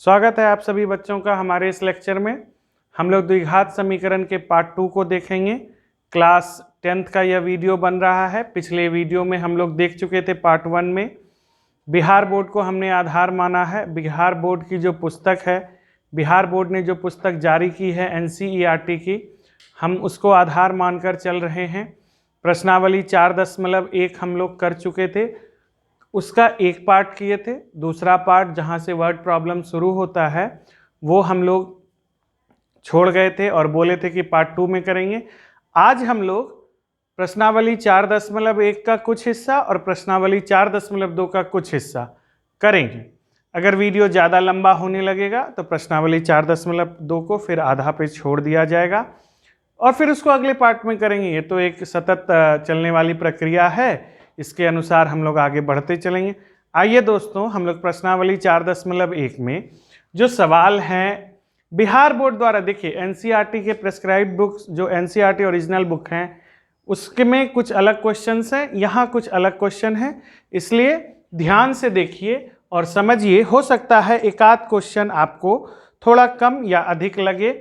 स्वागत है आप सभी बच्चों का हमारे इस लेक्चर में। हम लोग द्विघात समीकरण के पार्ट 2 को देखेंगे। क्लास 10th का यह वीडियो बन रहा है। पिछले वीडियो में हम लोग देख चुके थे पार्ट 1 में बिहार बोर्ड को हमने आधार माना है। बिहार बोर्ड की जो पुस्तक है, बिहार बोर्ड ने जो पुस्तक जारी की है NCERT की, हम उसको आधार मानकर चल रहे हैं। प्रश्नावली 4.1 हम लोग कर चुके थे, उसका एक पार्ट किए थे। दूसरा पार्ट जहाँ से वर्ड प्रॉब्लम शुरू होता है वो हम लोग छोड़ गए थे और बोले थे कि पार्ट 2 में करेंगे। आज हम लोग प्रश्नावली 4.1 का कुछ हिस्सा और प्रश्नावली 4.2 का कुछ हिस्सा करेंगे। अगर वीडियो ज़्यादा लंबा होने लगेगा तो प्रश्नावली 4.2 को फिर आधा पे छोड़ दिया जाएगा और फिर उसको अगले पार्ट में करेंगे। ये तो एक सतत चलने वाली प्रक्रिया है, इसके अनुसार हम लोग आगे बढ़ते चलेंगे। आइए दोस्तों, हम लोग प्रश्नावली 4.1 में जो सवाल हैं बिहार बोर्ड द्वारा, देखिए NCERT के प्रेस्क्राइब्ड बुक्स जो NCERT ओरिजिनल बुक हैं उसके में कुछ अलग क्वेश्चंस हैं, यहाँ कुछ अलग क्वेश्चन हैं, इसलिए ध्यान से देखिए और समझिए। हो सकता है एक आध क्वेश्चन आपको थोड़ा कम या अधिक लगे।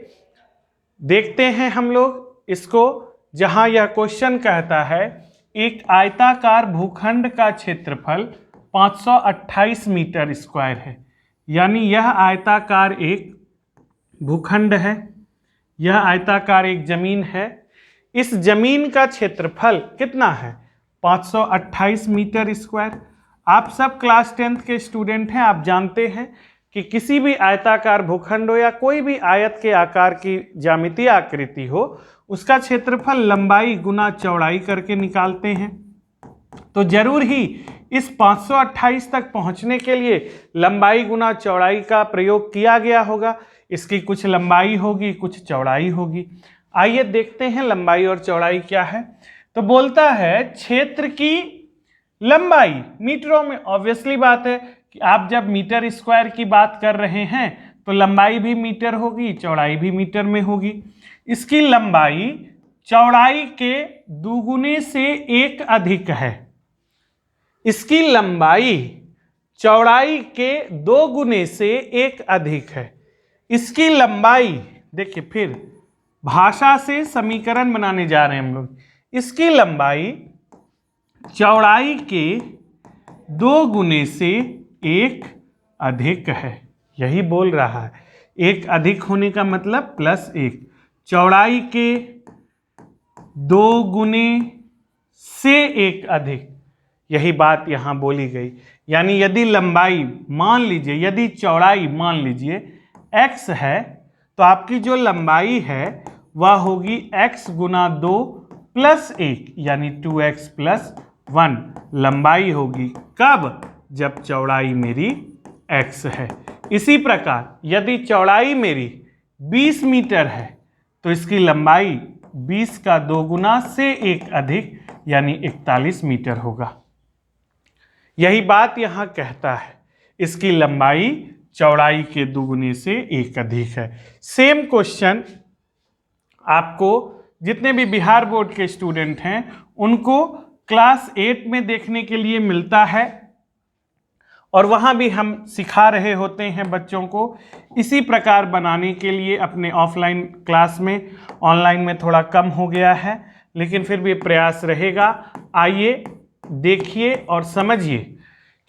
देखते हैं हम लोग इसको, जहाँ यह क्वेश्चन कहता है एक आयताकार भूखंड का क्षेत्रफल 528 मीटर स्क्वायर है। यानी यह आयताकार एक भूखंड है, यह आयताकार एक जमीन है। इस जमीन का क्षेत्रफल कितना है? 528 मीटर स्क्वायर। आप सब क्लास 10th के स्टूडेंट हैं, आप जानते हैं कि किसी भी आयताकार भूखंड हो या कोई भी आयत के आकार की ज्यामितीय आकृति हो, उसका क्षेत्रफल लंबाई गुना चौड़ाई करके निकालते हैं। तो जरूर ही इस 528 तक पहुंचने के लिए लंबाई गुना चौड़ाई का प्रयोग किया गया होगा। इसकी कुछ लंबाई होगी, कुछ चौड़ाई होगी। आइए देखते हैं लंबाई और चौड़ाई क्या है। तो बोलता है क्षेत्र की लंबाई मीटरों में। ऑब्वियसली बात है कि आप जब मीटर स्क्वायर की बात कर रहे हैं तो लंबाई भी मीटर होगी, चौड़ाई भी मीटर में होगी। इसकी लंबाई चौड़ाई के दुगुने से एक अधिक है। इसकी लंबाई चौड़ाई के 2 गुने से एक अधिक है। इसकी लंबाई, देखिए फिर भाषा से समीकरण बनाने जा रहे हैं हम लोग। इसकी लंबाई चौड़ाई के 2 गुने से एक अधिक है। यही बोल रहा है, एक अधिक होने का मतलब +1। चौड़ाई के 2 गुने से एक अधिक, यही बात यहाँ बोली गई। यानी यदि लंबाई मान लीजिए, यदि चौड़ाई मान लीजिए x है तो आपकी जो लंबाई है वह होगी x गुना 2 + 1 यानी 2x + 1 लंबाई होगी। कब? जब चौड़ाई मेरी x है। इसी प्रकार यदि चौड़ाई मेरी 20 मीटर है तो इसकी लंबाई 20 का 2 गुना से एक अधिक यानी 41 मीटर होगा। यही बात यहाँ कहता है, इसकी लंबाई चौड़ाई के 2 गुने से एक अधिक है। सेम क्वेश्चन आपको जितने भी बिहार बोर्ड के स्टूडेंट हैं उनको क्लास 8 में देखने के लिए मिलता है और वहाँ भी हम सिखा रहे होते हैं बच्चों को इसी प्रकार बनाने के लिए अपने ऑफलाइन क्लास में। ऑनलाइन में थोड़ा कम हो गया है लेकिन फिर भी प्रयास रहेगा। आइए देखिए और समझिए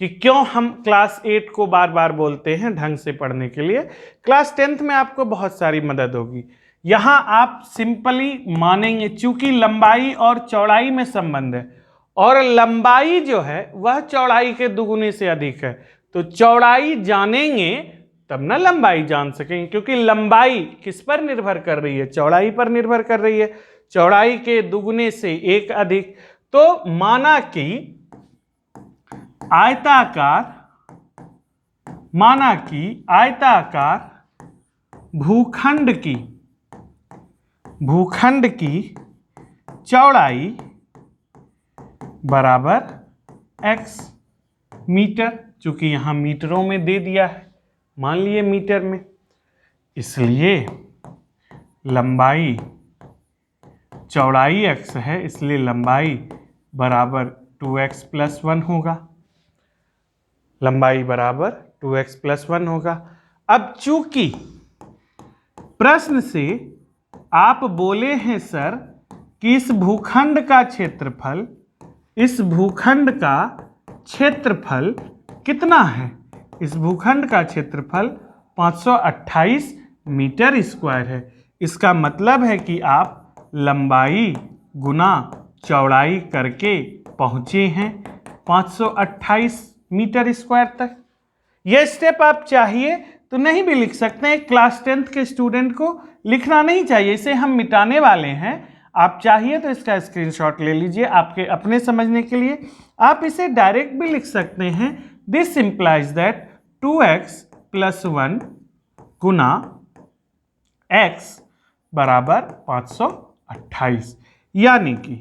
कि क्यों हम क्लास 8 को बार बार बोलते हैं ढंग से पढ़ने के लिए। क्लास 10th में आपको बहुत सारी मदद होगी। यहाँ आप सिंपली मानेंगे, चूंकि लंबाई और चौड़ाई में संबंध है और लंबाई जो है वह चौड़ाई के 2 गुने से अधिक है, तो चौड़ाई जानेंगे तब ना लंबाई जान सकेंगे, क्योंकि लंबाई किस पर निर्भर कर रही है? चौड़ाई पर निर्भर कर रही है। चौड़ाई के 2 गुने से एक अधिक। तो माना कि आयताकार भूखंड की चौड़ाई बराबर x मीटर। चूंकि यहां मीटरों में दे दिया है, मान लिए मीटर में, इसलिए लंबाई चौड़ाई x है, इसलिए लंबाई बराबर 2x + 1 होगा। लंबाई बराबर 2x + 1 होगा। अब चूंकि प्रश्न से आप बोले हैं सर कि इस भूखंड का क्षेत्रफल कितना है, इस भूखंड का क्षेत्रफल 528 मीटर स्क्वायर है। इसका मतलब है कि आप लंबाई गुना चौड़ाई करके पहुंचे हैं 528 मीटर स्क्वायर तक। यह स्टेप आप चाहिए तो नहीं भी लिख सकते हैं, क्लास 10th के स्टूडेंट को लिखना नहीं चाहिए, इसे हम मिटाने वाले हैं। आप चाहिए तो इसका स्क्रीनशॉट ले लीजिए आपके अपने समझने के लिए। आप इसे डायरेक्ट भी लिख सकते हैं, this implies that 2x + 1 Guna x बराबर 528, यानी कि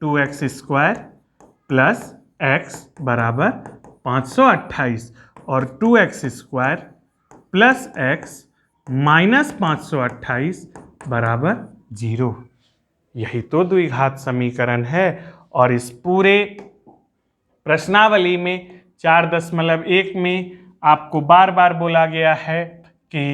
2x² + x बराबर 528 और 2x² + x - 528 बराबर 0। यही तो द्विघात समीकरण है। और इस पूरे प्रश्नावली में 4.1 में आपको बार बार बोला गया है कि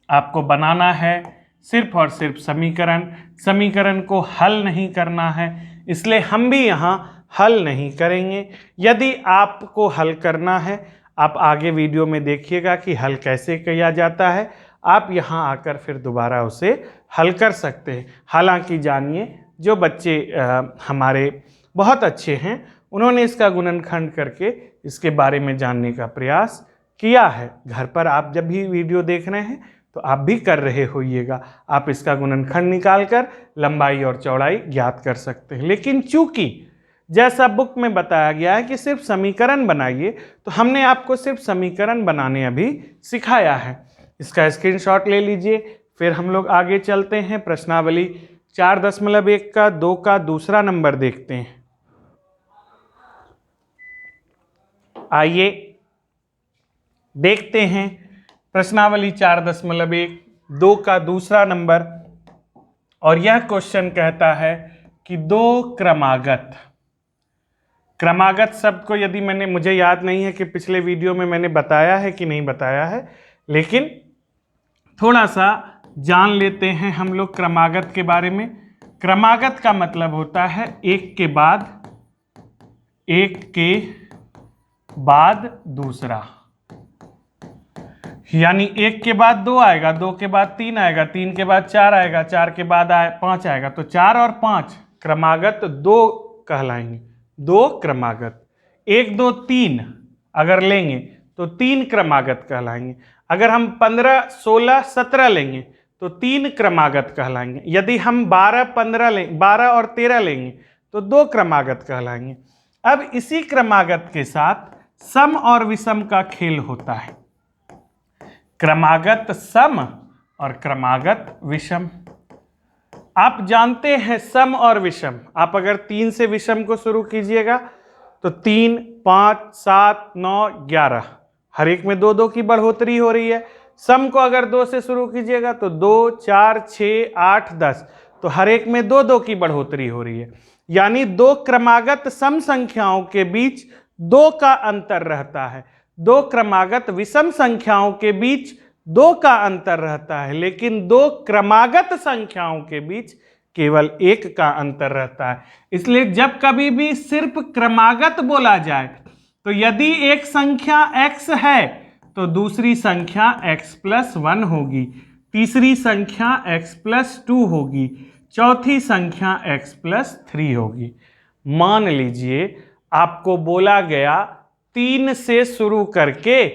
आपको बनाना है सिर्फ और सिर्फ समीकरण को हल नहीं करना है, इसलिए हम भी यहाँ हल नहीं करेंगे। यदि आपको हल करना है, आप आगे वीडियो में देखिएगा कि हल कैसे किया जाता है, आप यहाँ आकर फिर दोबारा उसे हल कर सकते हैं। हालांकि जानिए, जो बच्चे हमारे बहुत अच्छे हैं, उन्होंने इसका गुणनखंड करके इसके बारे में जानने का प्रयास किया है। घर पर आप जब भी वीडियो देख रहे हैं तो आप भी कर रहे होइएगा, आप इसका गुणनखंड निकालकर लंबाई और चौड़ाई ज्ञात कर सकते हैं। लेकिन चूंकि जैसा बुक में बताया गया है कि सिर्फ समीकरण बनाइए, तो हमने आपको सिर्फ समीकरण बनाने अभी सिखाया है। इसका स्क्रीनशॉट ले लीजिए, फिर हम लोग आगे चलते हैं। प्रश्नावली 4.1 का 2 का दूसरा नंबर देखते हैं। आइए देखते हैं प्रश्नावली 4.1 2 का दूसरा नंबर। और यह क्वेश्चन कहता है कि दो क्रमागत शब्द को यदि मुझे याद नहीं है कि पिछले वीडियो में मैंने बताया है कि नहीं बताया है, लेकिन थोड़ा सा जान लेते हैं हम लोग क्रमागत के बारे में। क्रमागत का मतलब होता है एक के बाद दूसरा, यानी 1 के बाद 2 आएगा, 2 के बाद 3 आएगा, 3 के बाद 4 आएगा, 4 के बाद 5 आएगा, तो 4 और 5 क्रमागत 2 कहलाएंगे। 2 क्रमागत, 1 2 3 अगर लेंगे तो 3 क्रमागत कहलाएंगे। अगर हम 15 16 17 लेंगे तो 3 क्रमागत कहलाएंगे। यदि हम 12 और 13 लेंगे तो 2 क्रमागत कहलाएंगे। अब इसी क्रमागत के साथ सम और विषम का खेल होता है। क्रमागत सम और क्रमागत विषम। आप जानते हैं सम और विषम, आप अगर 3 से विषम को शुरू कीजिएगा तो 3 5 7 9 11, हर एक में 2 2 की बढ़ोतरी हो रही है। सम को अगर 2 से शुरू कीजिएगा तो 2 4 6 8 10, तो हर एक में 2 2 की बढ़ोतरी हो रही है। यानी 2 क्रमागत सम संख्याओं के बीच 2 का अंतर रहता है, 2 क्रमागत विषम संख्याओं के बीच 2 का अंतर रहता है, लेकिन 2 क्रमागत संख्याओं के बीच केवल 1 का अंतर रहता है। इसलिए जब कभी भी सिर्फ क्रमागत बोला जाए तो यदि एक संख्या x है तो दूसरी संख्या x+1 होगी, तीसरी संख्या x+2 होगी, चौथी संख्या x+3 होगी। मान लीजिए आपको बोला गया 3 से शुरू करके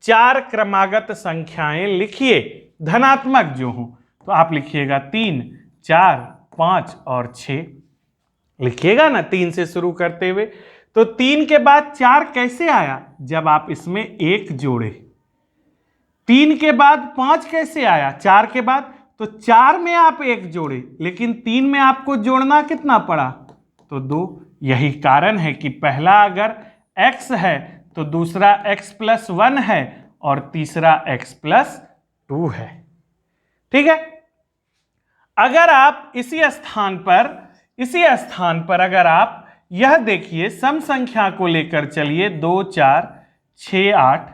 4 क्रमागत संख्याएं लिखिए, धनात्मक जो हो, तो आप लिखिएगा 3 4 5 और 6 लिखिएगा ना 3 से शुरू करते हुए। तो 3 के बाद 4 कैसे आया? जब आप इसमें 1 जोड़े। 3 के बाद 5 कैसे आया? 4 के बाद, तो 4 में आप 1 जोड़े, लेकिन 3 में आपको जोड़ना कितना पड़ा? तो 2। यही कारण है कि पहला अगर x है तो दूसरा x+1 है और तीसरा x+2 है। ठीक है। अगर आप इसी स्थान पर अगर आप यह देखिए सम संख्या को लेकर चलिए 2 4 6 8,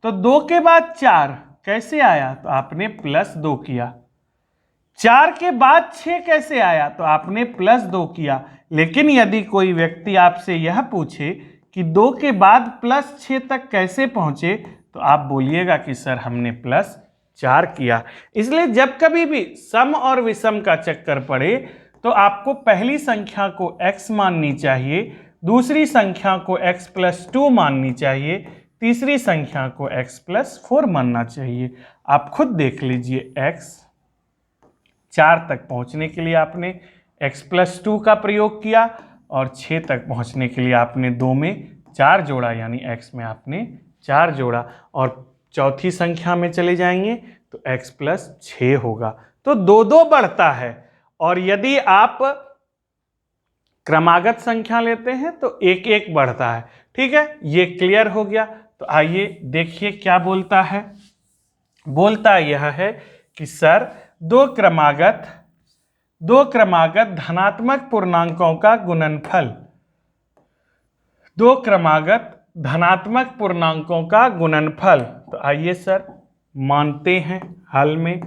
तो 2 के बाद 4 कैसे आया, तो आपने +2 किया। 4 के बाद 6 कैसे आया, तो आपने +2 किया। लेकिन यदि कोई व्यक्ति आपसे यह पूछे कि 2 के बाद +6 तक कैसे पहुंचे, तो आप बोलिएगा कि सर हमने +4 किया। इसलिए जब कभी भी सम और विषम का चक्कर पड़े तो आपको पहली संख्या को x माननी चाहिए, दूसरी संख्या को x+2 माननी चाहिए, तीसरी संख्या को x+4 मानना चाहिए। आप खुद देख लीजिए, x 4 तक पहुंचने के लिए आपने x+2 का प्रयोग किया और 6 तक पहुंचने के लिए आपने 2 में 4 जोड़ा, यानी x में आपने 4 जोड़ा। और चौथी संख्या में चले जाएंगे तो x+6 होगा। तो 2-2 बढ़ता है। और यदि आप क्रमागत संख्या लेते हैं तो 1-1 बढ़ता है। ठीक है, ये क्लियर हो गया। तो आइए देखिए क्या बोलता है। बोलता यह है कि सर दो क्रमागत धनात्मक पूर्णांकों का गुणनफल, दो क्रमागत धनात्मक पूर्णांकों का गुणनफल। तो आइए सर मानते हैं हल में,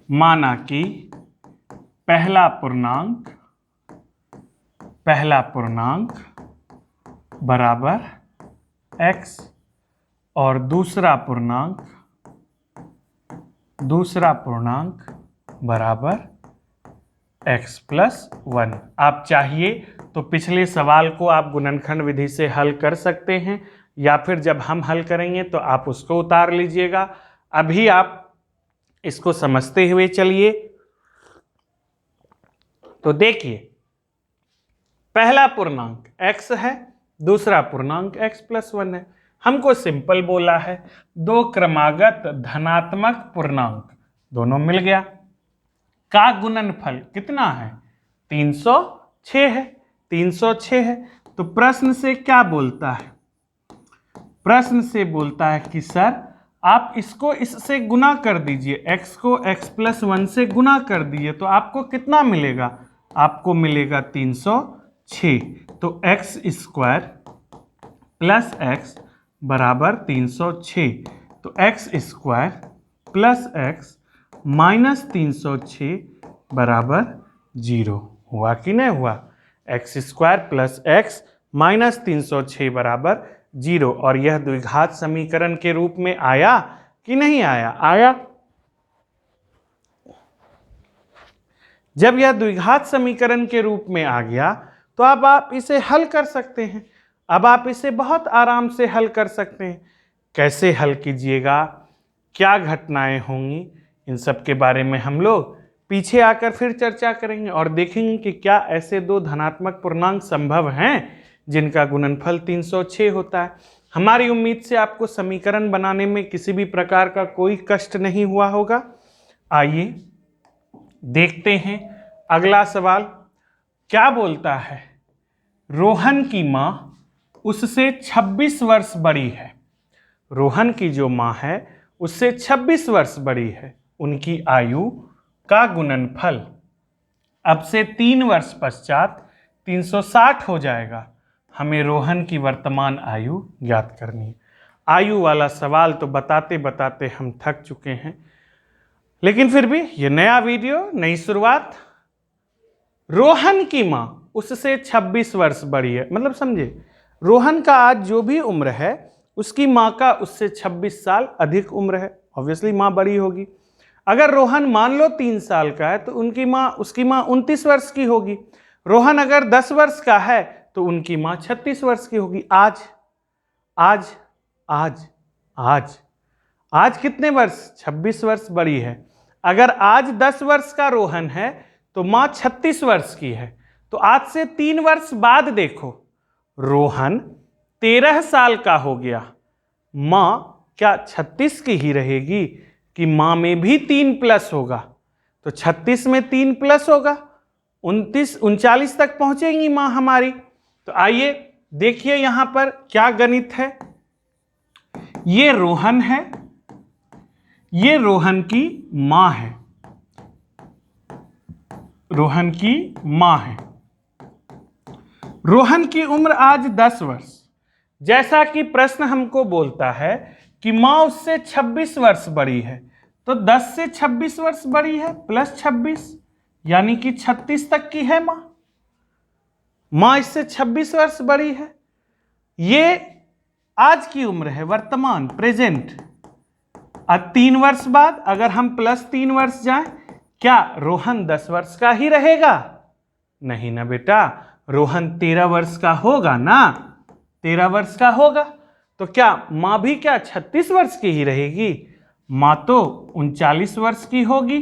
माना कि पहला पूर्णांक बराबर x और दूसरा पूर्णांक बराबर x+1। आप चाहिए तो पिछले सवाल को आप गुणनखंड विधि से हल कर सकते हैं, या फिर जब हम हल करेंगे तो आप उसको उतार लीजिएगा। अभी आप इसको समझते हुए चलिए। तो देखिए, पहला पूर्णांक x है, दूसरा पूर्णांक x+1 है। हमको सिंपल बोला है दो क्रमागत धनात्मक पूर्णांक, दोनों मिल गया, का गुणनफल कितना है, 306 है। 306 है तो प्रश्न से क्या बोलता है, प्रश्न से बोलता है कि सर आप इसको इससे गुना कर दीजिए, x को x+1 से गुना कर दीजिए तो आपको कितना मिलेगा, आपको मिलेगा 306। तो x² प्लस x बराबर 306। तो x² प्लस x माइनस 306 बराबर 0 हुआ कि नहीं हुआ। x² प्लस x माइनस 306 बराबर 0। और यह द्विघात समीकरण के रूप में आया कि नहीं आया, आया। जब यह द्विघात समीकरण के रूप में आ गया तो अब आप इसे हल कर सकते हैं। अब आप इसे बहुत आराम से हल कर सकते हैं। कैसे हल कीजिएगा, क्या घटनाएं होंगी, इन सब के बारे में हम लोग पीछे आकर फिर चर्चा करेंगे और देखेंगे कि क्या ऐसे दो धनात्मक पूर्णांक संभव हैं जिनका गुणनफल 306 होता है। हमारी उम्मीद से आपको समीकरण बनाने में किसी भी प्रकार का कोई कष्ट नहीं हुआ होगा। आइए देखते हैं अगला सवाल क्या बोलता है। रोहन की मां उससे 26 वर्ष बड़ी है। रोहन की जो मां है उससे 26 वर्ष बड़ी है। उनकी आयु का गुणनफल अब से 3 वर्ष पश्चात 360 हो जाएगा। हमें रोहन की वर्तमान आयु ज्ञात करनी है। आयु वाला सवाल तो बताते बताते हम थक चुके हैं, लेकिन फिर भी ये नया वीडियो, नई शुरुआत। रोहन की मां उससे 26 वर्ष बड़ी है, मतलब समझे, रोहन का आज जो भी उम्र है उसकी मां का उससे 26 साल अधिक उम्र है। ऑब्वियसली मां बड़ी होगी। अगर रोहन मान लो 3 साल का है तो उसकी मां 29 वर्ष की होगी। रोहन अगर 10 वर्ष का है तो उनकी मां 36 वर्ष की होगी। आज आज आज आज आज कितने वर्ष, 26 वर्ष बड़ी है। अगर आज 10 वर्ष का रोहन है तो मां 36 वर्ष की है। तो आज से 3 वर्ष बाद देखो, रोहन 13 साल का हो गया। मां क्या 36 की ही रहेगी कि मां में भी 3 प्लस होगा? तो 36 में 3 प्लस होगा, 39 तक पहुंचेंगी मां हमारी। तो आइए देखिए यहां पर क्या गणित है। ये रोहन है, ये रोहन की मां है, रोहन की मां है। रोहन की उम्र आज 10 वर्ष। जैसा कि प्रश्न हमको बोलता है कि माँ उससे 26 वर्ष बड़ी है, तो 10 से 26 वर्ष बड़ी है प्लस 26, यानी कि 36 तक की है माँ। माँ इससे 26 वर्ष बड़ी है। ये आज की उम्र है, वर्तमान, प्रेजेंट। अब 3 वर्ष बाद अगर हम प्लस 3 वर्ष जाएं, क्या रोहन 10 वर्ष का ही रहेगा? नहीं ना बेटा, रोहन 13 वर्ष का होगा ना, 13 वर्ष का होगा। तो क्या माँ भी क्या 36 वर्ष की ही रहेगी? माँ तो 39 वर्ष की होगी,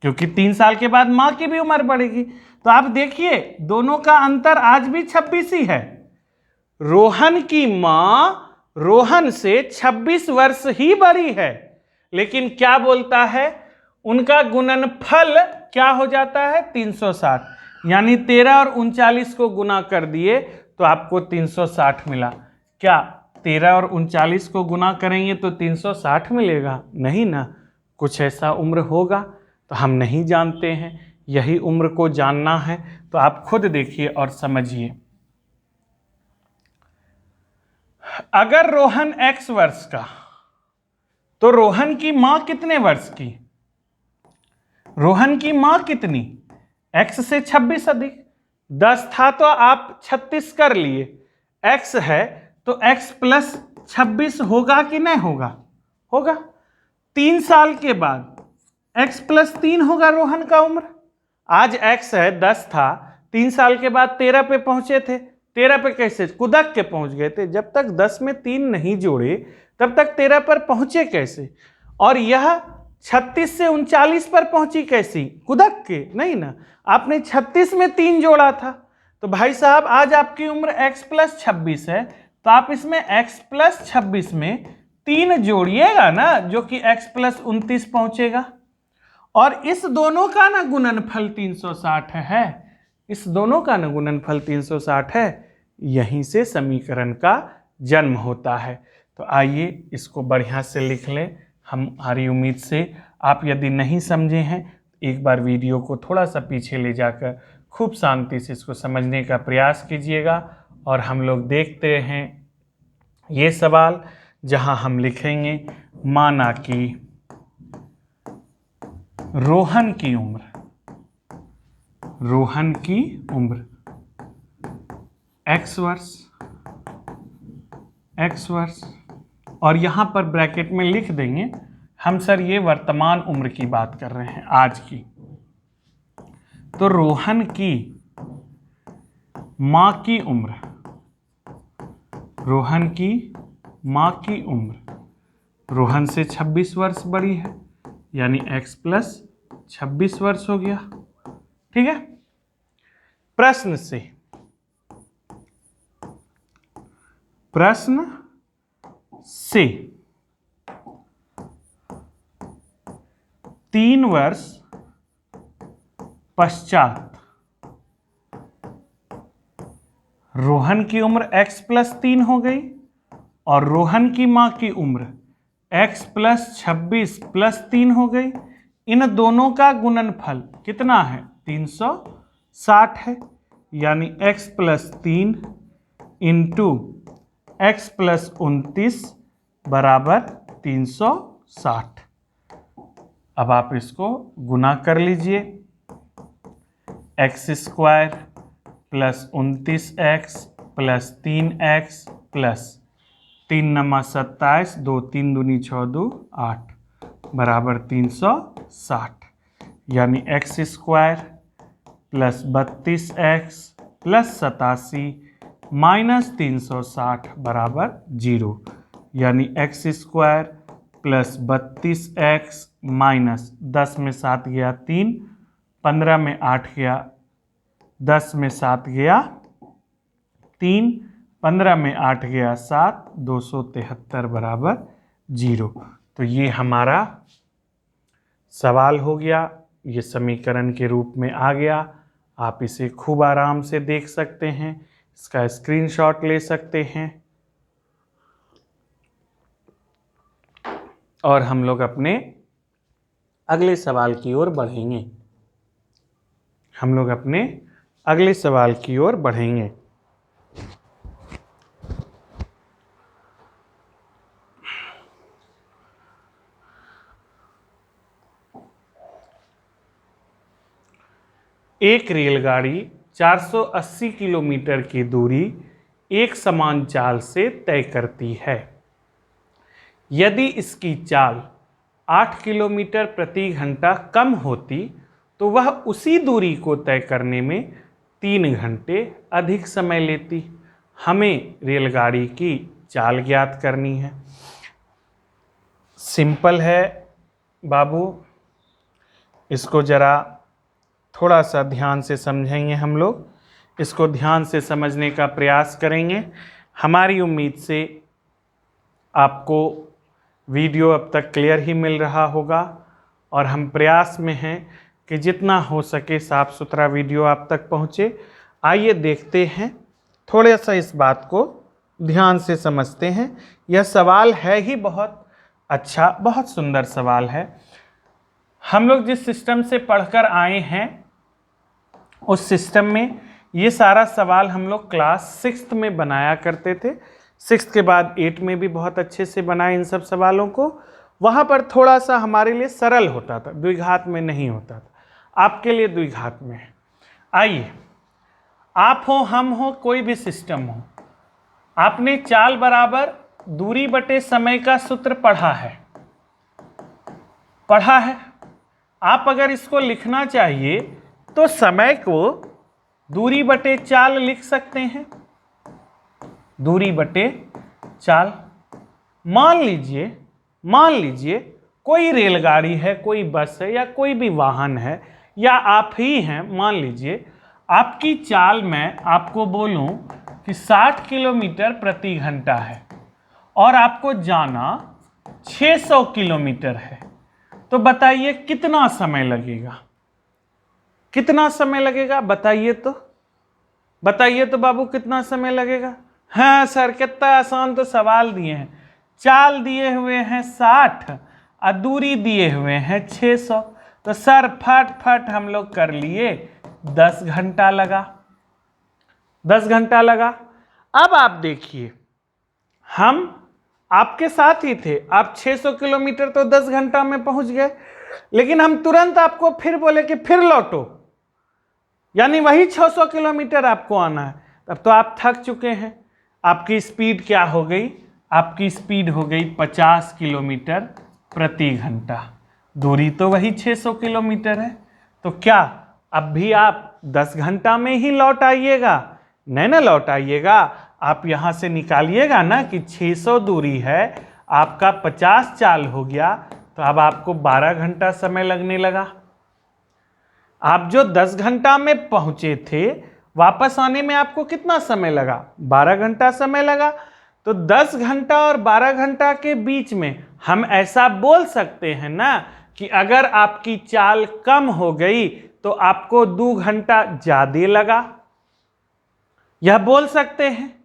क्योंकि 3 साल के बाद माँ की भी उम्र बढ़ेगी। तो आप देखिए दोनों का अंतर आज भी 26 ही है। रोहन की माँ रोहन से 26 वर्ष ही बड़ी है, लेकिन क्या बोलता है, उनका गुणनफल क्या हो जाता है? 360, यानी 13 और 39 को गुना कर दिए तो आपको 360 मिला। क्या 13 और 39 को गुना करेंगे तो 360 मिलेगा? नहीं ना, कुछ ऐसा उम्र होगा, तो हम नहीं जानते हैं। यही उम्र को जानना है, तो आप खुद देखिए और समझिए। अगर रोहन x वर्ष का, तो रोहन की मां कितने वर्ष की? रोहन की मां कितनी? x से 26 अधिक 10 था तो आप 36 कर लिए, x है तो x प्लस 26 होगा कि नहीं होगा? होगा। 3 साल के बाद x प्लस 3 होगा रोहन का उम्र। आज x है, 10 था, 3 साल के बाद 13 पे पहुंचे थे। 13 पे कैसे? कुदक के पहुंच गए थे। जब तक 10 में 3 नहीं जोड़े तब तक 13 पर पहुंचे कैसे? और यह 36 से 39 पर पहुंची कैसी? कुदक के नहीं ना, आपने 36 में 3 जोड़ा था। तो भाई साहब आज आपकी उम्र x प्लस 26 है, तो आप इसमें x प्लस 26 में 3 जोड़िएगा ना, जो कि x प्लस 29 पहुंचेगा। और इस दोनों का ना गुणनफल 360 है, इस दोनों का ना गुणनफल 360 है। यहीं से समीकरण का जन्म होता है। तो आइए इसको बढ़िया से लिख लें। हमारी उम्मीद से आप यदि नहीं समझे हैं, एक बार वीडियो को थोड़ा सा पीछे ले जाकर खूब शांति से इसको समझने का प्रयास कीजिएगा। और हम लोग देखते हैं ये सवाल, जहां हम लिखेंगे माना कि रोहन की उम्र, रोहन की उम्र x वर्ष, और यहां पर ब्रैकेट में लिख देंगे हम, सर ये वर्तमान उम्र की बात कर रहे हैं, आज की। तो रोहन की मां की उम्र, रोहन की मां की उम्र रोहन से 26 वर्ष बड़ी है, यानी x प्लस 26 वर्ष हो गया। ठीक है। प्रश्न से 3 वर्ष पश्चात रोहन की उम्र x प्लस 3 हो गई, और रोहन की मां की उम्र x प्लस 26 प्लस 3 हो गई। इन दोनों का गुणनफल कितना है? 360 है, यानी x plus 3 into x plus 29 बराबर 360। अब आप इसको गुना कर लीजिए। x square plus 29x plus 3x plus 3 नमा 27, 2 3 दूनी 6 2 8 बराबर 360, यानी x square plus 32x plus 87 minus 360 बराबर 0, यानी x square plus 32x minus 10 में 7 गया 3, 15 में 8 गया, 10 में 7 गया 3, 15 में 8 गया 7, 273 बराबर 0। तो ये हमारा सवाल हो गया, ये समीकरण के रूप में आ गया। आप इसे खूब आराम से देख सकते हैं, इसका स्क्रीनशॉट ले सकते हैं, और हम लोग अपने अगले सवाल की ओर बढ़ेंगे। हम लोग अपने अगले सवाल की ओर बढ़ेंगे। एक रेलगाड़ी 480 किलोमीटर की दूरी एक समान चाल से तय करती है। यदि इसकी चाल 8 किलोमीटर प्रति घंटा कम होती तो वह उसी दूरी को तय करने में 3 घंटे अधिक समय लेती। हमें रेलगाड़ी की चाल ज्ञात करनी है। सिंपल है बाबू, इसको जरा थोड़ा सा ध्यान से समझेंगे हम लोग, इसको ध्यान से समझने का प्रयास करेंगे। हमारी उम्मीद से आपको वीडियो अब तक क्लियर ही मिल रहा होगा और हम प्रयास में हैं कि जितना हो सके साफ सुथरा वीडियो आप तक पहुँचे। आइए देखते हैं, थोड़ा सा इस बात को ध्यान से समझते हैं। यह सवाल है ही बहुत अच्छा, बहुत सुंदर सवाल है। हम लोग जिस सिस्टम से पढ़कर आए हैं उस सिस्टम में ये सारा सवाल हम लोग क्लास 6 में बनाया करते थे। 6 के बाद 8 में भी बहुत अच्छे से बनाए इन सब सवालों को। वहाँ पर थोड़ा सा हमारे लिए सरल होता था, द्विघात में नहीं होता था। आपके लिए द्विघात में है। आइए, आप हो, हम हो, कोई भी सिस्टम हो, आपने चाल बराबर दूरी बटे समय का सूत्र पढ़ा है। आप अगर इसको लिखना चाहिए तो समय को दूरी बटे चाल लिख सकते हैं। दूरी बटे चाल। मान लीजिए कोई रेलगाड़ी है, कोई बस है या कोई भी वाहन है या आप ही हैं। मान लीजिए आपकी चाल मैं आपको बोलूं कि 60 किलोमीटर प्रति घंटा है और आपको जाना 600 किलोमीटर है, तो बताइए कितना समय लगेगा? कितना समय लगेगा बताइए तो बाबू, कितना समय लगेगा? हाँ सर, कितना आसान तो सवाल दिए हैं। चाल दिए हुए हैं 60 और दूरी दिए हुए हैं 600, तो सर फट हम लोग कर लिए 10 घंटा लगा। 10 घंटा लगा। अब आप देखिए, हम आपके साथ ही थे। आप 600 किलोमीटर तो 10 घंटा में पहुंच गए, लेकिन हम तुरंत आपको फिर बोले कि फिर लौटो, यानी वही 600 किलोमीटर आपको आना है। तब तो आप थक चुके हैं। आपकी स्पीड क्या हो गई? आपकी स्पीड हो गई 50 किलोमीटर प्रति घंटा। दूरी तो वही 600 किलोमीटर है। तो क्या अब भी आप 10 घंटा में ही लौट आइएगा? नहीं ना लौट आइएगा। आप यहाँ से निकालिएगा ना कि 600 दूरी है, आपका 50 चाल हो गया, तो अब आपको 12 घंटा समय लगने लगा। आप जो 10 घंटा में पहुंचे थे, वापस आने में आपको कितना समय लगा? 12 घंटा समय लगा। तो 10 घंटा और 12 घंटा के बीच में हम ऐसा बोल सकते हैं ना कि अगर आपकी चाल कम हो गई तो आपको 2 घंटा ज़्यादा लगा। यह बोल सकते हैं।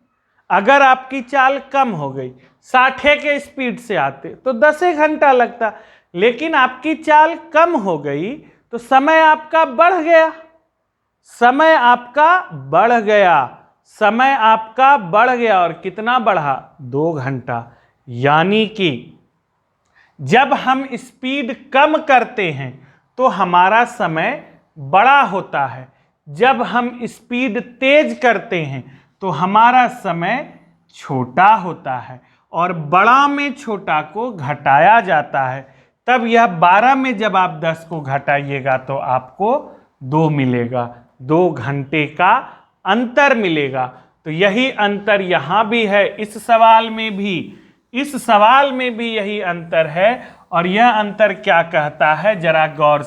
अगर आपकी चाल कम हो गई, 60 के स्पीड से आते तो 10 घंटा लगता, लेकिन आपकी चाल कम हो गई तो समय आपका बढ़ गया। समय आपका बढ़ गया और कितना बढ़ा? 2 घंटा। यानी कि जब हम स्पीड कम करते हैं तो हमारा समय बड़ा होता है, जब हम स्पीड तेज करते हैं तो हमारा समय छोटा होता है, और बड़ा में छोटा को घटाया जाता है। तब यह 12 में जब आप 10 को घटाइएगा तो आपको 2 मिलेगा, 2 घंटे का अंतर मिलेगा। तो यही अंतर यहाँ भी है, इस सवाल में भी यही अंतर है। और यह अंतर क्या कहता है, जरा गौर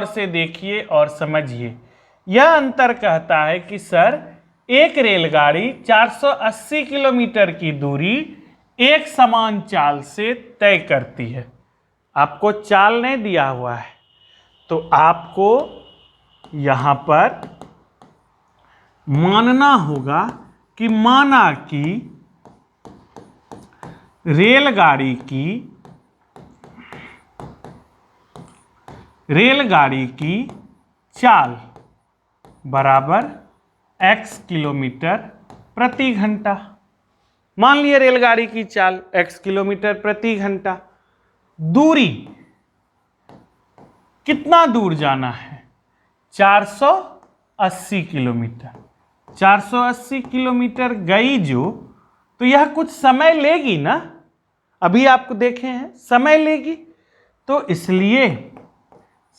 से देखिए और समझिए। यह अंतर कहता है कि सर, एक रेलगाड़ी 480 किलोमीटर की दूरी एक समान चाल से तय करती है। आपको चाल नहीं दिया हुआ है, तो आपको यहाँ पर मानना होगा कि माना कि रेलगाड़ी की चाल बराबर x किलोमीटर प्रति घंटा। मान लिए रेलगाड़ी की चाल x किलोमीटर प्रति घंटा। दूरी कितना दूर जाना है? 480 किलोमीटर। 480 किलोमीटर गई जो, तो यह कुछ समय लेगी ना, अभी आपको देखे हैं समय लेगी, तो इसलिए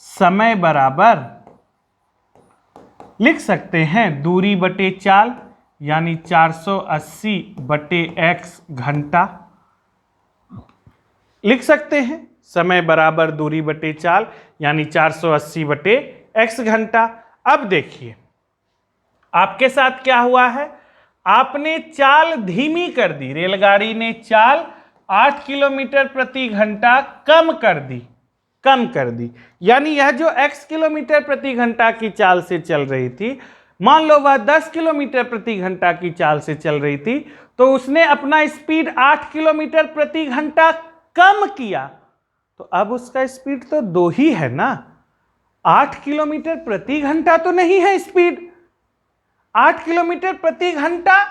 समय बराबर लिख सकते हैं दूरी बटे चाल, यानी 480 बटे x घंटा लिख सकते हैं। समय बराबर दूरी बटे चाल यानी 480 बटे x घंटा। अब देखिए आपके साथ क्या हुआ है, आपने चाल धीमी कर दी, रेलगाड़ी ने चाल 8 किलोमीटर प्रति घंटा कम कर दी, यानी यह जो x किलोमीटर प्रति घंटा की चाल से चल रही थी, मान लो वह 10 किलोमीटर प्रति घंटा की चाल से चल रही थी, तो उसने अपना स्पीड 8 किलोमीटर प्रति घंटा कम किया, तो अब उसका स्पीड तो 2 ही है ना, 8 किलोमीटर प्रति घंटा तो नहीं है स्पीड, 8 किलोमीटर प्रति घंटा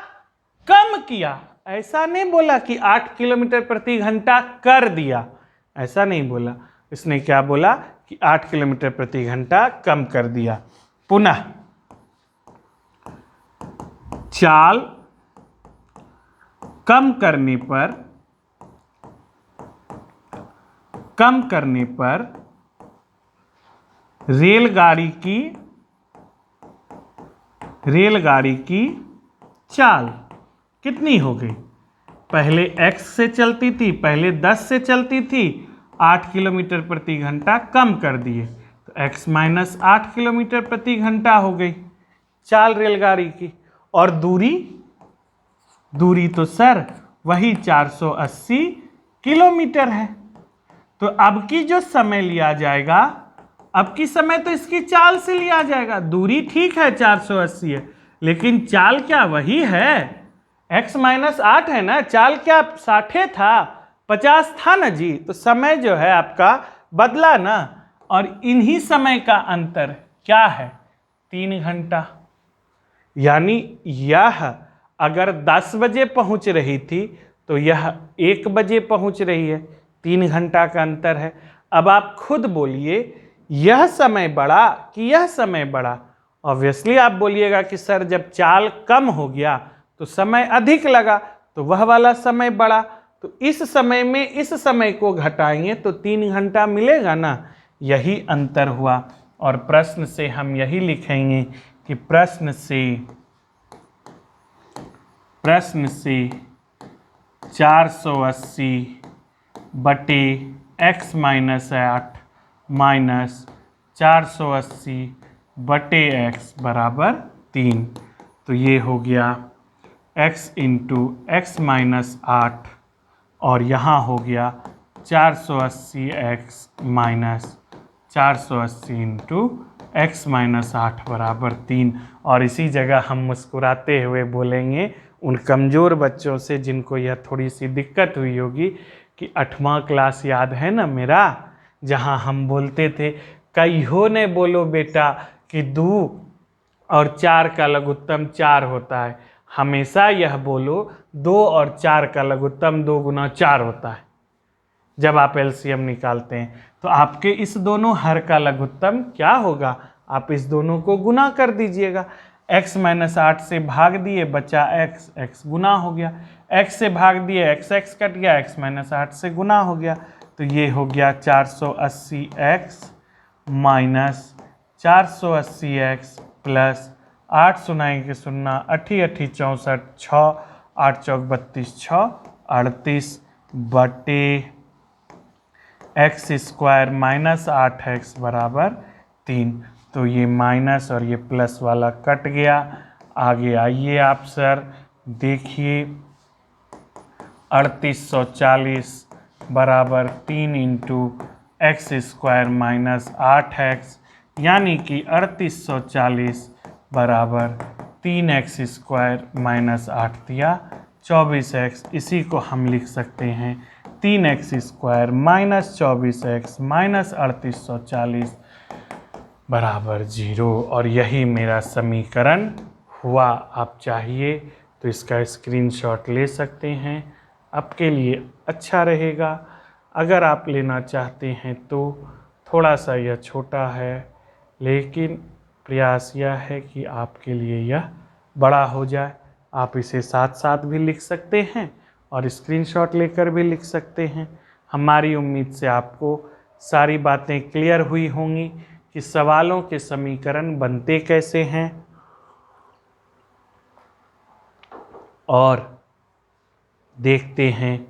कम किया। ऐसा नहीं बोला कि 8 किलोमीटर प्रति घंटा कर दिया, ऐसा नहीं बोला, इसने क्या बोला कि 8 किलोमीटर प्रति घंटा कम कर दिया। पुनः चाल कम करने पर रेलगाड़ी की चाल कितनी हो गई? पहले x से चलती थी, पहले 10 से चलती थी, 8 किलोमीटर प्रति घंटा कम कर दिए, तो x माइनस 8 किलोमीटर प्रति घंटा हो गई चाल रेलगाड़ी की। और दूरी तो सर वही 480 किलोमीटर है। तो अब की जो समय लिया जाएगा, अब की समय तो इसकी चाल से लिया जाएगा। दूरी ठीक है 480 है, लेकिन चाल क्या वही है, x माइनस 8 है ना, चाल क्या 60 था, 50 था ना जी, तो समय जो है आपका बदला ना, और इन्हीं समय का अंतर क्या है, 3 घंटा। यानी यह अगर 10 बजे पहुंच रही थी तो यह 1 बजे पहुंच रही है, 3 घंटा का अंतर है। अब आप खुद बोलिए यह समय बड़ा कि यह समय बड़ा। ऑब्वियसली आप बोलिएगा कि सर जब चाल कम हो गया तो समय अधिक लगा, तो वह वाला समय बड़ा, तो इस समय में इस समय को घटाएंगे तो 3 घंटा मिलेगा ना, यही अंतर हुआ। और प्रश्न से हम यही लिखेंगे कि प्रश्न से 480 बटे x माइनस 8 माइनस 480 बटे x बराबर 3, तो ये हो गया x इंटू एक्स माइनस 8, और यहाँ हो गया 480x minus 480 into x minus 8 बराबर 3। और इसी जगह हम मुस्कुराते हुए बोलेंगे उन कमज़ोर बच्चों से जिनको यह थोड़ी सी दिक्कत हुई होगी कि 8वां क्लास याद है ना मेरा, जहाँ हम बोलते थे कईहो ने बोलो बेटा कि 2 और 4 का लघुत्तम 4 होता है, हमेशा यह बोलो 2 और 4 का लघुत्तम 2 गुना 4 होता है। जब आप एलसीएम निकालते हैं तो आपके इस दोनों हर का लघुत्तम क्या होगा, आप इस दोनों को गुना कर दीजिएगा। x माइनस 8 से भाग दिए बचा x, x गुना हो गया, x से भाग दिए x, x कट गया, x माइनस 8 से गुना हो गया, तो ये हो गया 480x माइनस 480x प्लस 8 सुनाई के 0, 8 8 64, 6 8 चौक 32, 6 38 बटे एक्स स्क्वायर माइनस 8x बराबर 3। तो ये माइनस और ये प्लस वाला कट गया। आगे आइए आप सर देखिए 3840 बराबर 3 into x square minus 8x, यानी कि 3840 बराबर 3x स्क्वायर माइनस 8 दिया 24x। इसी को हम लिख सकते हैं 3x square minus 24x minus 3840 बराबर 0। और यही मेरा समीकरण हुआ। आप चाहिए तो इसका स्क्रीनशॉट ले सकते हैं, आपके लिए अच्छा रहेगा। अगर आप लेना चाहते हैं तो थोड़ा सा यह छोटा है, लेकिन प्रयास यह है कि आपके लिए यह बड़ा हो जाए। आप इसे साथ साथ भी लिख सकते हैं और स्क्रीनशॉट लेकर भी लिख सकते हैं। हमारी उम्मीद से आपको सारी बातें क्लियर हुई होंगी कि सवालों के समीकरण बनते कैसे हैं और देखते हैं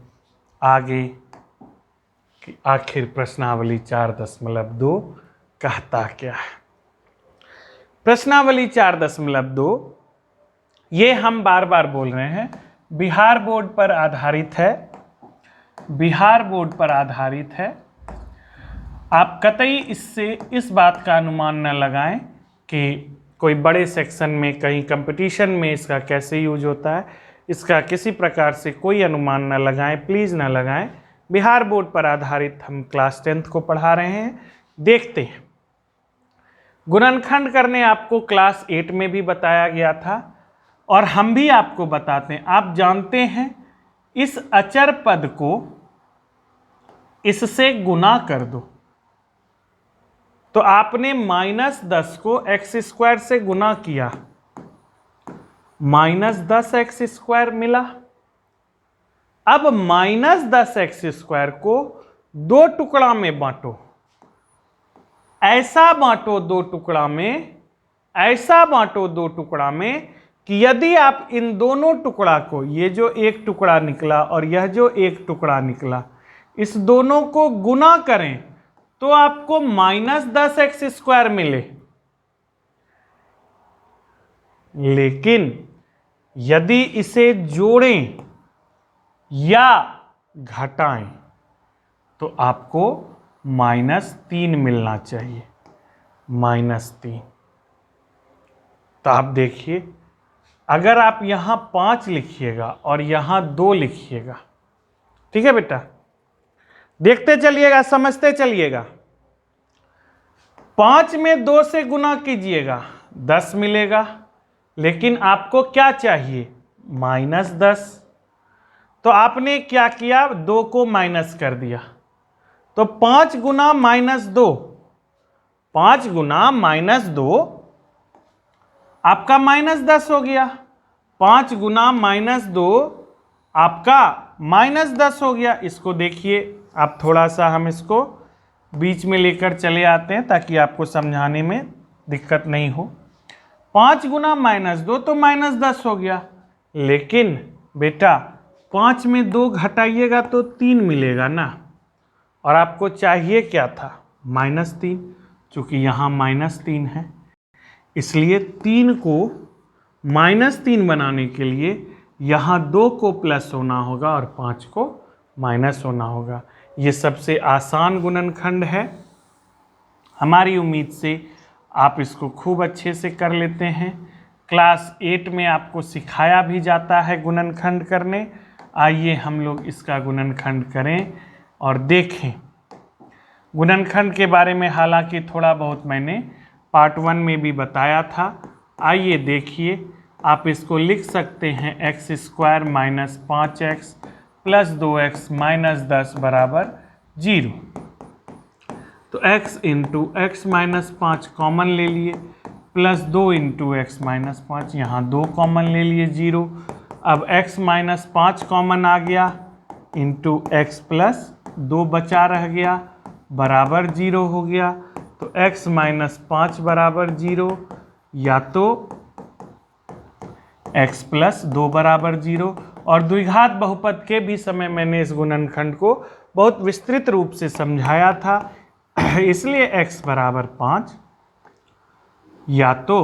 आगे कि आखिर प्रश्नावली 4.2 कहता क्या है। प्रश्नावली 4.2 ये हम बार बार बोल रहे हैं, बिहार बोर्ड पर आधारित है। बिहार बोर्ड पर आधारित है। आप कतई इससे इस बात का अनुमान न लगाएं कि कोई बड़े सेक्शन में कहीं कंपटीशन में इसका कैसे यूज होता है। इसका किसी प्रकार से कोई अनुमान न लगाएं, प्लीज़ न लगाएं। बिहार बोर्ड पर आधारित हम क्लास 10th को पढ़ा रहे हैं। देखते हैं, गुणनखंड करने आपको क्लास 8 में भी बताया गया था और हम भी आपको बताते हैं। आप जानते हैं इस अचर पद को इससे गुना कर दो, तो आपने -10 को x² से गुना किया, -10x² मिला। अब -10x² को 2 टुकड़ा में बांटो, ऐसा बांटो 2 टुकड़ा में, ऐसा बांटो 2 टुकड़ा में कि यदि आप इन दोनों टुकड़ा को, ये जो एक टुकड़ा निकला और यह जो एक टुकड़ा निकला, इस दोनों को गुना करें तो आपको -10x² मिले। लेकिन यदि इसे जोड़ें या घटाएं तो आपको -3 मिलना चाहिए, -3। तो आप देखिए, अगर आप यहां 5 लिखिएगा और यहां 2 लिखिएगा, ठीक है बेटा, देखते चलिएगा, समझते चलिएगा। 5 में 2 से गुना कीजिएगा, 10 मिलेगा, लेकिन आपको क्या चाहिए, -10। तो आपने क्या किया, 2 को माइनस कर दिया, तो 5 गुना -2, 5 गुना -2 आपका -10 हो गया। 5 गुना -2 आपका -10 हो गया। इसको देखिए, आप थोड़ा सा हम इसको बीच में लेकर चले आते हैं ताकि आपको समझाने में दिक्कत नहीं हो। 5 गुना -2 तो -10 हो गया, लेकिन बेटा 5 में 2 घटाइएगा तो 3 मिलेगा ना, और आपको चाहिए क्या था, -3। चूंकि यहाँ -3 है, इसलिए 3 को -3 बनाने के लिए यहाँ 2 को प्लस होना होगा और 5 को माइनस होना होगा। ये सबसे आसान गुणनखंड है। हमारी उम्मीद से आप इसको खूब अच्छे से कर लेते हैं। क्लास 8 में आपको सिखाया भी जाता है गुणनखंड करने। आइए हम लोग इसका गुणनखंड करें और देखें। गुणनखंड के बारे में हालांकि थोड़ा बहुत मैंने पार्ट 1 में भी बताया था। आइए देखिए, आप इसको लिख सकते हैं x² - 5x + 2x - 10 = 0। तो x × x - 5 कॉमन ले लिए, प्लस 2 × x - 5, यहाँ 2 कॉमन ले लिए, 0। अब x - 5 कॉमन आ गया, इंटू x + 2 बचा रह गया, बराबर 0 हो गया। तो x - 5 = 0, या तो x + 2 = 0। और द्विघात बहुपद के भी समय मैंने इस गुणनखंड को बहुत विस्तृत रूप से समझाया था, इसलिए x = 5, या तो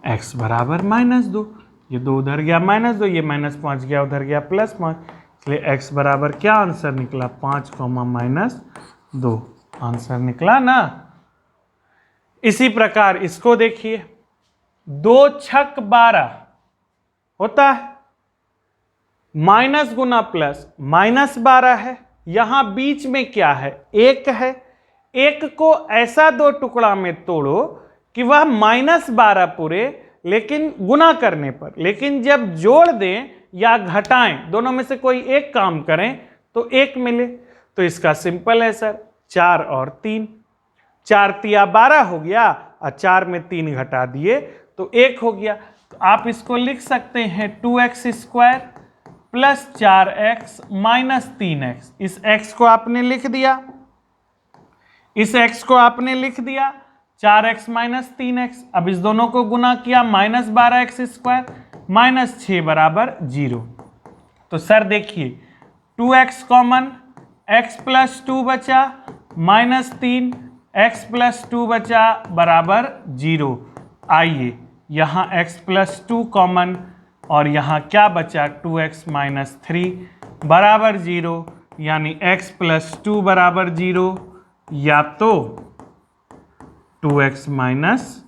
x = -2, ये 2 उधर गया -2, ये -5 गया उधर गया +5, इसलिए x बराबर क्या आंसर निकला, 5, -2 आंसर निकला ना। इसी प्रकार इसको देखिए, 2 छक 12 होता है, माइनस गुना प्लस -12 है। यहां बीच में क्या है, 1 है। 1 को ऐसा 2 टुकड़ा में तोड़ो कि वह -12 पूरे, लेकिन गुना करने पर, लेकिन जब जोड़ दें या घटाएं, दोनों में से कोई एक काम करें तो 1 मिले। तो इसका सिंपल है सर, 4 और 3, 4 तिया 12 हो गया और 4 में 3 घटा दिए तो 1 हो गया। तो आप इसको लिख सकते हैं 2x² plus 4x minus 3x। इस x को आपने लिख दिया, इस x को आपने लिख दिया, 4x माइनस 3x। अब इस दोनों को गुना किया, माइनस 12x² माइनस 6 बराबर 0। तो सर देखिए 2x कॉमन, x प्लस 2 बचा, माइनस 3 x प्लस 2 बचा बराबर 0। आइए यहाँ x प्लस 2 कॉमन और यहाँ क्या बचा 2x माइनस 3 बराबर 0, यानी x प्लस 2 बराबर 0 या तो 2x माइनस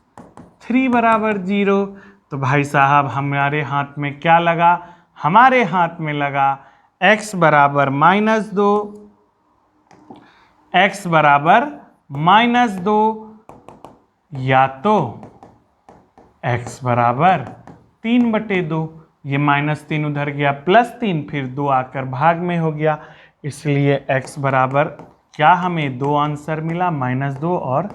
3 बराबर 0। तो भाई साहब हमारे हाथ में क्या लगा, हमारे हाथ में लगा x बराबर -2, x बराबर -2 या तो x बराबर 3/2। ये -3 उधर गया, +3 फिर 2 आकर भाग में हो गया, इसलिए x बराबर क्या हमें 2 आंसर मिला, -2 और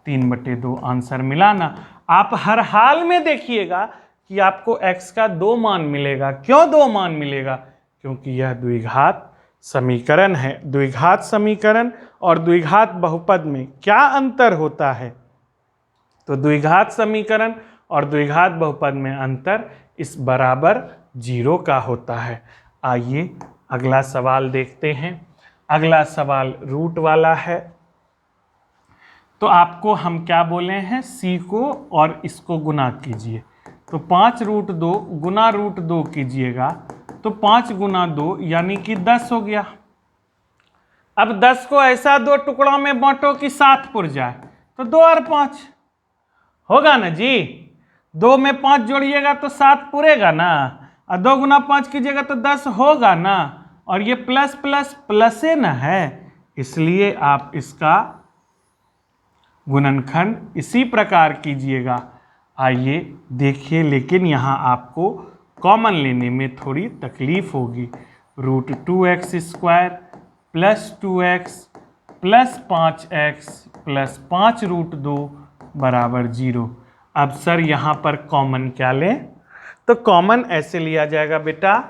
3/2 आंसर मिला ना। आप हर हाल में देखिएगा कि आपको x का 2 मान मिलेगा। क्यों 2 मान मिलेगा? क्योंकि यह द्विघात समीकरण है। द्विघात समीकरण और द्विघात बहुपद में क्या अंतर होता है? तो द्विघात समीकरण और द्विघात बहुपद में अंतर इस बराबर 0 का होता है। आइए अगला सवाल देखते हैं। अगला सवाल रूट वाला है। तो आपको हम क्या बोले हैं, c को और इसको गुना कीजिए। तो 5√2 गुना √2 कीजिएगा तो 5 गुना 2 यानी कि 10 हो गया। अब 10 को ऐसा 2 टुकड़ों में बांटो कि 7 पुर जाए, तो 2 और 5 होगा ना जी। 2 में 5 जोड़िएगा तो 7 पुरेगा ना, और 2 गुना 5 कीजिएगा तो 10 होगा ना। और ये प्लस प्लस प्लस ना है, इसलिए आप इसका गुणनखंड इसी प्रकार कीजिएगा। आइए देखिए, लेकिन यहाँ आपको कॉमन लेने में थोड़ी तकलीफ होगी। √2x² plus 2x plus 5x plus 5√2 बराबर 0। अब सर यहाँ पर कॉमन क्या लें? तो कॉमन ऐसे लिया जाएगा बेटा,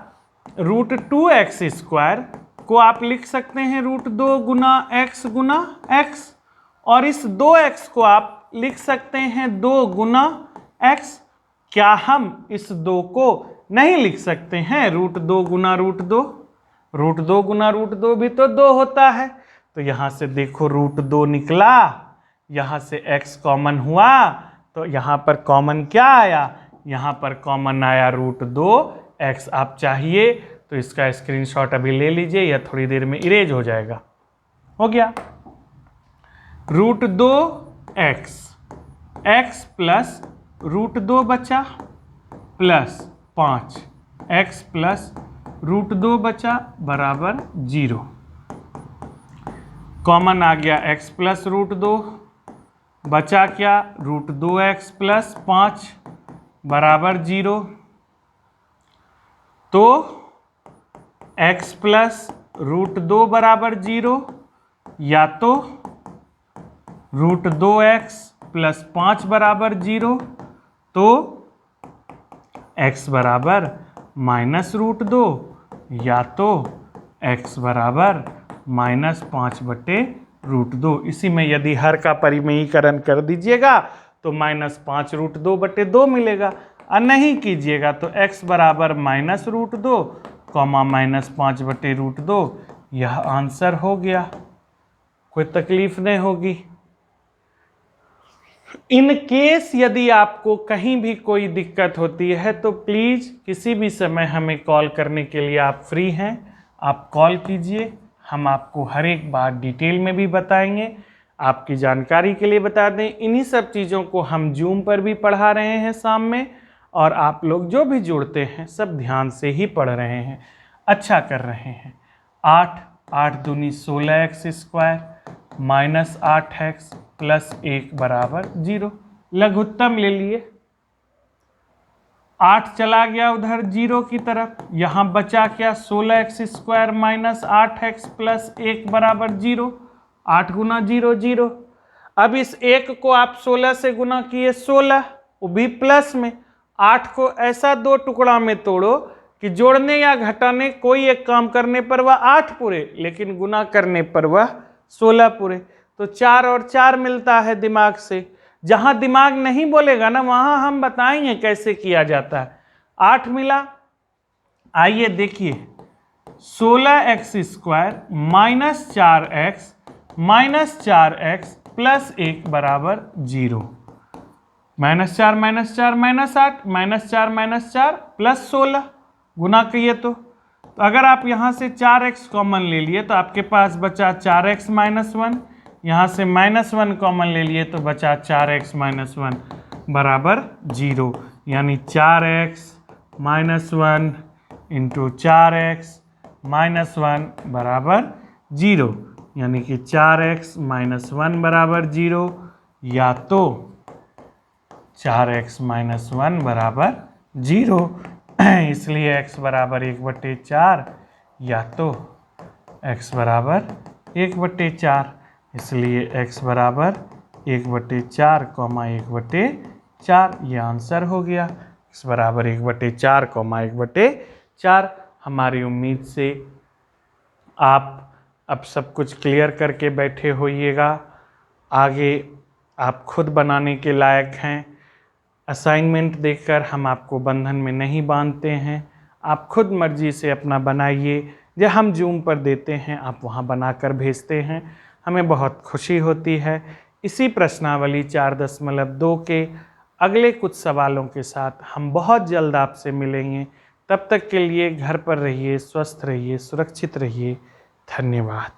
√2x² को आप लिख सकते हैं √2 गुना x, और इस 2x को आप लिख सकते हैं 2 गुना x। क्या हम इस 2 को नहीं लिख सकते हैं √2 गुना √2? √2 गुना √2 भी तो 2 होता है। तो यहाँ से देखो √2 निकला, यहाँ से x कॉमन हुआ, तो यहाँ पर कॉमन क्या आया? यहाँ पर कॉमन आया √2x। आप चाहिए तो इसका स्क्रीनशॉट अभी ले लीजिए, यह थोड़ी देर में इरेज हो जाएगा। हो गया √2x, x प्लस √2 बचा प्लस 5, x प्लस √2 बचा बराबर 0। कॉमन आ गया x प्लस √2, बचा क्या √2x प्लस 5 बराबर 0। तो x प्लस √2 बराबर 0 या तो √2x प्लस 5 बराबर 0, तो x बराबर -√2 या तो x बराबर -5/√2। इसी में यदि हर का परिमेयीकरण कर दीजिएगा तो -5√2/2 मिलेगा, और नहीं कीजिएगा तो x बराबर -√2, -5/√2। यह आंसर हो गया, कोई तकलीफ नहीं होगी। इन केस यदि आपको कहीं भी कोई दिक्कत होती है तो प्लीज़ किसी भी समय हमें कॉल करने के लिए आप फ्री हैं, आप कॉल कीजिए। हम आपको हर एक बात डिटेल में भी बताएंगे। आपकी जानकारी के लिए बता दें, इन्हीं सब चीज़ों को हम जूम पर भी पढ़ा रहे हैं शाम में, और आप लोग जो भी जुड़ते हैं सब ध्यान से ही पढ़ रहे हैं, अच्छा कर रहे हैं। 8 दूनी 16x² माइनस 8x प्लस 1 बराबर 0। लघुत्तम ले लिए, 8 चला गया उधर 0 की तरफ, यहाँ बचा क्या 16x² माइनस 8x प्लस 1 बराबर 0। 8 गुना 0 0। अब इस 1 को आप 16 से गुना किए 16, वो भी प्लस में। 8 को ऐसा 2 टुकड़ा में तोड़ो कि जोड़ने या घटाने कोई एक काम करने पर वह 8 पूरे, लेकिन गुना करने पर वह 16 पूरे। तो 4 और 4 मिलता है दिमाग से। जहां दिमाग नहीं बोलेगा ना वहां हम बताएंगे कैसे किया जाता है। 8 मिला, आइए देखिए, 16x² माइनस 4x प्लस 1 बराबर 0। -4 -4 -8, -4 प्लस 16 गुना किए तो अगर आप यहाँ से 4x कॉमन ले लिए तो आपके पास बचा 4x - 1, यहाँ से -1 कॉमन ले लिए तो बचा 4x - 1 बराबर 0। यानी 4x - 1 इंटू 4x - 1 बराबर 0। यानी कि 4x - 1 बराबर 0 या तो 4x - 1 बराबर 0। इसलिए x बराबर 1/4 या तो x बराबर 1/4। इसलिए x बराबर 1/4, 1/4 ये आंसर हो गया। x बराबर 1/4, 1/4। हमारी उम्मीद से आप अब सब कुछ क्लियर करके बैठे होइएगा। आगे आप खुद बनाने के लायक हैं। असाइनमेंट देकर हम आपको बंधन में नहीं बांधते हैं, आप खुद मर्जी से अपना बनाइए। जो हम जूम पर देते हैं आप वहां बनाकर भेजते हैं, हमें बहुत खुशी होती है। इसी प्रश्नावली 4.2 के अगले कुछ सवालों के साथ हम बहुत जल्द आपसे मिलेंगे। तब तक के लिए घर पर रहिए, स्वस्थ रहिए, सुरक्षित रहिए। धन्यवाद।